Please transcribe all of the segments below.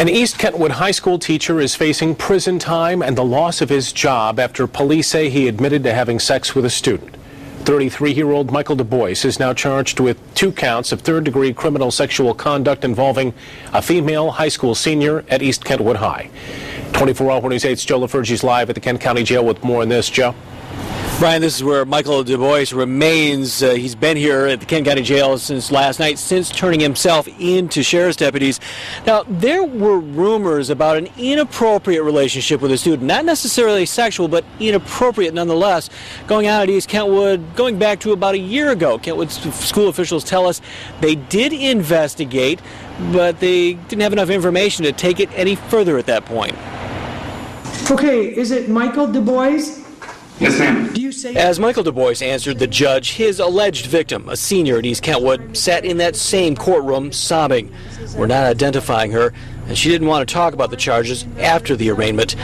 An East Kentwood High School teacher is facing prison time and the loss of his job after police say he admitted to having sex with a student. 33-year-old Michael Du Bois is now charged with 2 counts of third-degree criminal sexual conduct involving a female high school senior at East Kentwood High. 24-hour News 8's Joe LaFergie's live at the Kent County Jail with more on this. Joe? Brian, this is where Michael Du Bois remains. He's been here at the Kent County Jail since last night, since turning himself into sheriff's deputies. Now, there were rumors about an inappropriate relationship with a student, not necessarily sexual, but inappropriate nonetheless, going on at East Kentwood going back to about a year ago. Kentwood school officials tell us they did investigate, but they didn't have enough information to take it any further at that point. Okay, is it Michael Du Bois? Yes, ma'am. As Michael Du Bois answered the judge, his alleged victim, a senior at East Kentwood, sat in that same courtroom sobbing. We're not identifying her, and she didn't want to talk about the charges after the arraignment.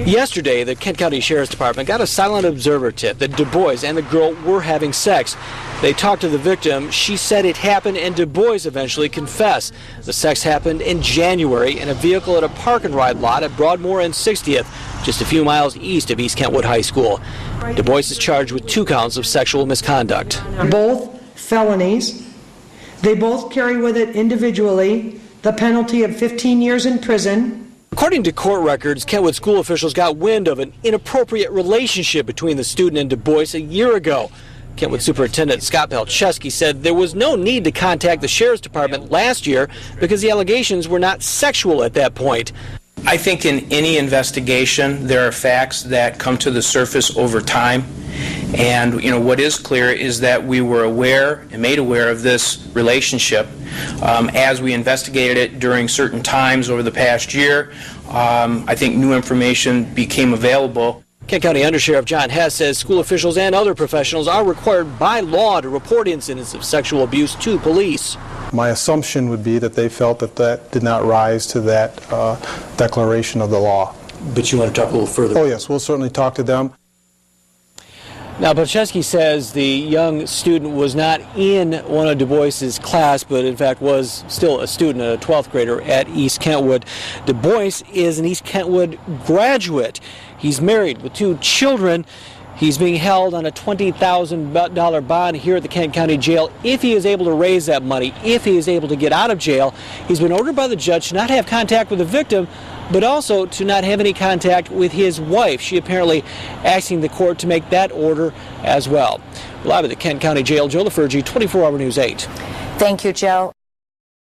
Yesterday, the Kent County Sheriff's Department got a silent observer tip that Du Bois and the girl were having sex. They talked to the victim. She said it happened, and Du Bois eventually confessed. The sex happened in January in a vehicle at a park and ride lot at Broadmoor and 60th, just a few miles east of East Kentwood High School. Du Bois is charged with 2 counts of sexual misconduct. Both felonies. They both carry with it individually the penalty of 15 years in prison. According to court records, Kentwood school officials got wind of an inappropriate relationship between the student and Du Bois a year ago. Kentwood Superintendent Scott Palczewski said there was no need to contact the Sheriff's Department last year because the allegations were not sexual at that point. I think in any investigation there are facts that come to the surface over time, and what is clear is that we were aware and made aware of this relationship as we investigated it during certain times over the past year. I think new information became available. Kent County Undersheriff John Hess says school officials and other professionals are required by law to report incidents of sexual abuse to police. My assumption would be that they felt that that did not rise to that declaration of the law. But you want to talk a little further? Oh yes, we'll certainly talk to them. Now, Palczewski says the young student was not in one of Du Bois's class, but in fact was still a student, a 12th grader at East Kentwood. Du Bois is an East Kentwood graduate. He's married with 2 children. He's being held on a $20,000 bond here at the Kent County Jail. If he is able to raise that money, if he is able to get out of jail, he's been ordered by the judge to not have contact with the victim, but also to not have any contact with his wife. She apparently asking the court to make that order as well. Live at the Kent County Jail, Joe LaFergie, 24-hour News 8. Thank you, Joe.